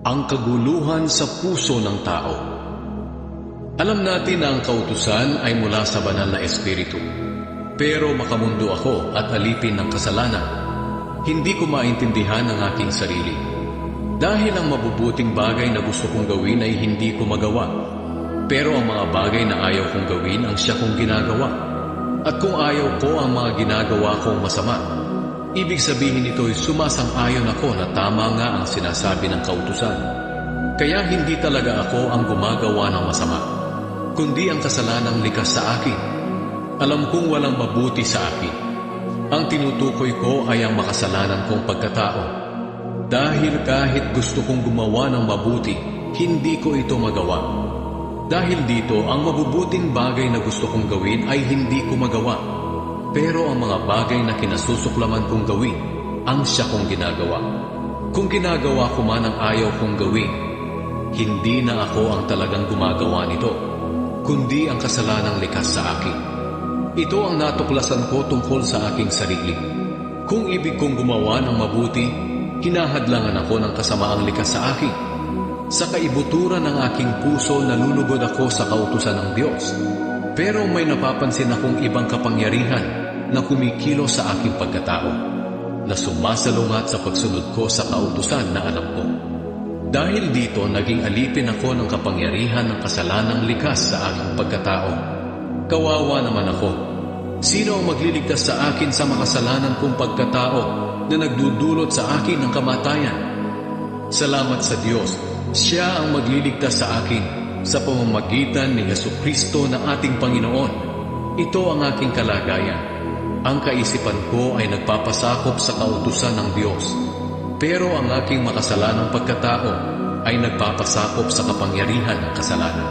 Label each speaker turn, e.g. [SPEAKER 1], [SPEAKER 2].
[SPEAKER 1] Ang kaguluhan sa puso ng tao. Alam natin na ang kautusan ay mula sa banal na espiritu. Pero makamundo ako at alipin ng kasalanan. Hindi ko maintindihan ang aking sarili. Dahil ang mabubuting bagay na gusto kong gawin ay hindi ko magawa. Pero ang mga bagay na ayaw kong gawin ang siya kong ginagawa. At kung ayaw ko ang mga ginagawa kong masama, ibig sabihin nito'y sumasang-ayon ako na tama nga ang sinasabi ng kautusan. Kaya hindi talaga ako ang gumagawa ng masama, kundi ang kasalanang likas sa akin. Alam kong walang mabuti sa akin. Ang tinutukoy ko ay ang makasalanan kong pagkatao. Dahil kahit gusto kong gumawa ng mabuti, hindi ko ito magawa. Dahil dito, ang mabubuting bagay na gusto kong gawin ay hindi ko magawa. Pero ang mga bagay na kinasusuklaman kong gawin, ang siya kong ginagawa. Kung ginagawa ko man ang ayaw kong gawin, hindi na ako ang talagang gumagawa nito, kundi ang kasalanang likas sa akin. Ito ang natuklasan ko tungkol sa aking sarili. Kung ibig kong gumawa ng mabuti, hinahadlangan ako ng kasamaang likas sa akin. Sa kaibuturan ng aking puso, nalulugod ako sa kautusan ng Diyos. Pero may napapansin akong ibang kapangyarihan na kumikilos sa aking pagkatao, na sumasalungat sa pagsunod ko sa kautusan na alam ko. Dahil dito, naging alipin ako ng kapangyarihan ng kasalanang likas sa aking pagkatao. Kawawa naman ako. Sino ang magliligtas sa akin sa makasalanan kong pagkatao na nagdudulot sa akin ng kamatayan? Salamat sa Diyos, Siya ang magliligtas sa akin sa pamamagitan ni Jesucristo na ating Panginoon. Ito ang aking kalagayan. Ang kaisipan ko ay nagpapasakop sa kautusan ng Diyos, pero ang aking makasalanang pagkatao ay nagpapasakop sa kapangyarihan ng kasalanan.